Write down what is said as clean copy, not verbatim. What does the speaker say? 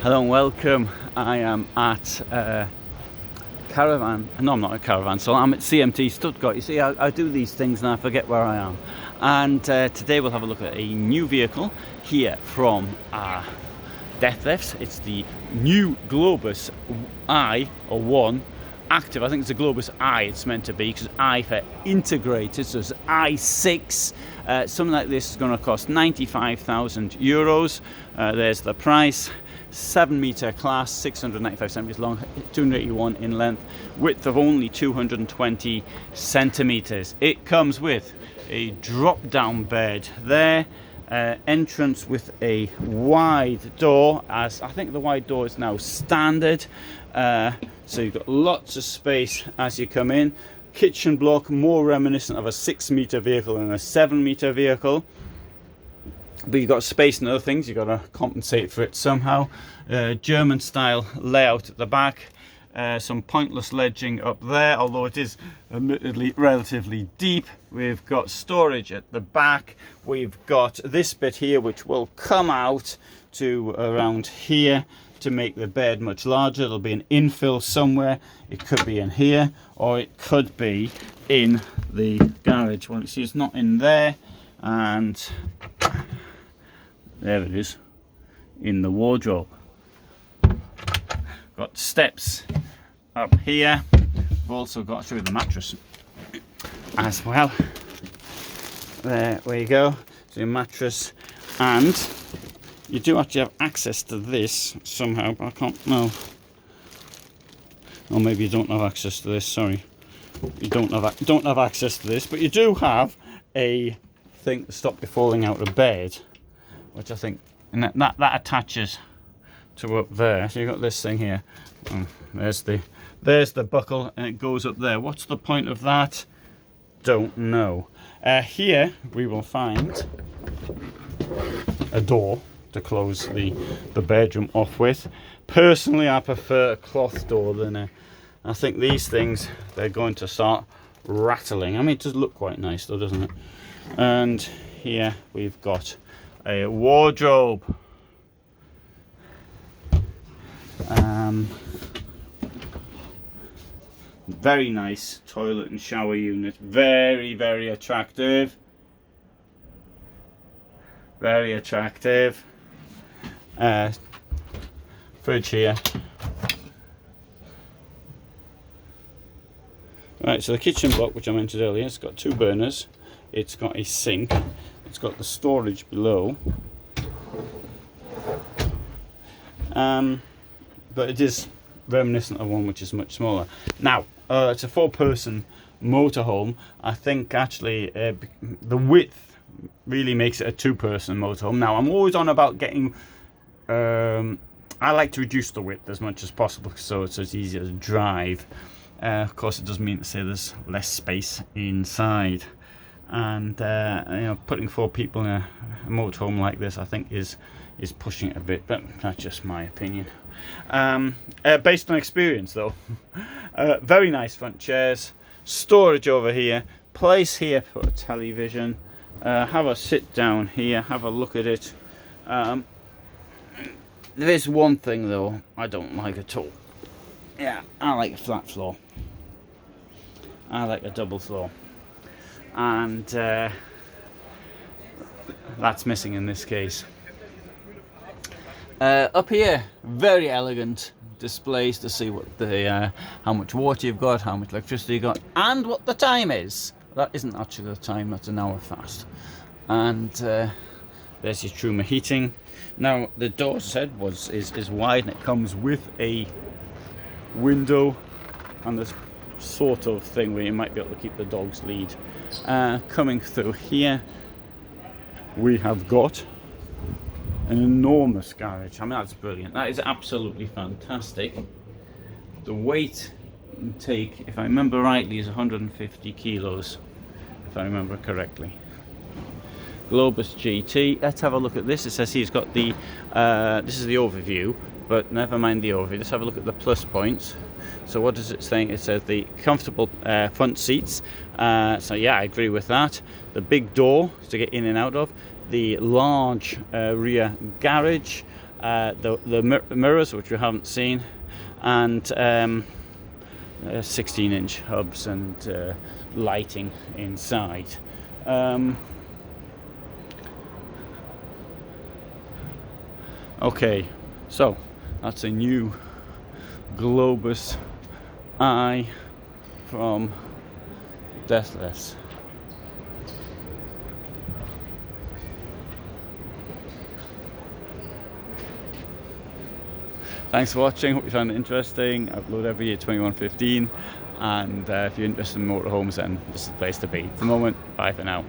Hello and welcome. I am at Caravan. No, I'm not at Caravan, so I'm at CMT Stuttgart. You see, I do these things and I forget where I am. And today we'll have a look at a new vehicle here from Dethleffs. It's the new Globus I, or 1, Active. I think it's a Globus I it's meant to be, because I for integrated, so it's i6. Something like this is going to cost €95,000. There's the price. 7-meter class, 695 centimeters long, 281 in length, width of only 220 centimeters. It comes with a drop-down bed there, entrance with a wide door, as I think the wide door is now standard. So you've got lots of space as you come in. Kitchen block, more reminiscent of a 6-meter vehicle than a 7-meter vehicle. But you've got space and other things, you've got to compensate for it somehow. German style layout at the back. Some pointless ledging up there, although it is admittedly relatively deep. We've got storage at the back. We've got this bit here which will come out to around here to make the bed much larger. There'll be an infill somewhere. It could be in here, or it could be in the garage. Well, you see it's not in there, and there it is, in the wardrobe. Got steps up here. We've also got to show you the mattress as well. There we go. So your mattress, and you do actually have access to this somehow, but I can't know. Or maybe you don't have access to this. Sorry, you don't have access to this, but you do have a thing to stop you falling out of bed, which I think, and that attaches to up there. So you've got this thing here. Oh, there's the buckle, and it goes up there. What's the point of that? Don't know. Here we will find a door to close the bedroom off with. Personally, I prefer a cloth door than a. I think these things, they're going to start rattling. I mean, it does look quite nice though, doesn't it? And here we've got a wardrobe. Very nice toilet and shower unit. Very, very attractive. Very attractive. Fridge here. Right, so the kitchen block, which I mentioned earlier, it's got 2 burners. It's got a sink. It's got the storage below. But it is reminiscent of one which is much smaller. Now, it's a 4-person motorhome. I think actually the width really makes it a 2-person motorhome. Now, I'm always on about getting. I like to reduce the width as much as possible so it's as easy as a drive. Of course, it does mean to say there's less space inside. And you know, putting 4 people in a motorhome like this, I think is pushing it a bit, but that's just my opinion. Based on experience though. Very nice front chairs, storage over here, place here for a television. Have a sit down here, have a look at it. There is one thing though I don't like at all. Yeah, I like a flat floor. I like a double floor. And that's missing in this case. Up here, very elegant displays to see what the how much water you've got, how much electricity you've got, and what the time is. That isn't actually the time, that's an hour fast. And there's your Truma heating. Now the door, as I said, is wide, and it comes with a window and this sort of thing where you might be able to keep the dog's lead. Coming through here, we have got an enormous garage. I mean, that's brilliant. That is absolutely fantastic. The weight take, if I remember rightly, is 150 kilos, if I remember correctly. Globus GT. Let's have a look at this. It says he's got the this is the overview, but never mind the overview. Let's have a look at the plus points. So what does it say? It says the comfortable front seats. So yeah, I agree with that. The big door to get in and out of. The large rear garage. the mirrors, which we haven't seen, and 16-inch hubs and lighting inside. Okay, so that's a new Globus I from Dethleffs. Thanks for watching, hope you found it interesting. I upload every year 2115, and if you're interested in motorhomes, then this is the place to be. For the moment, bye for now.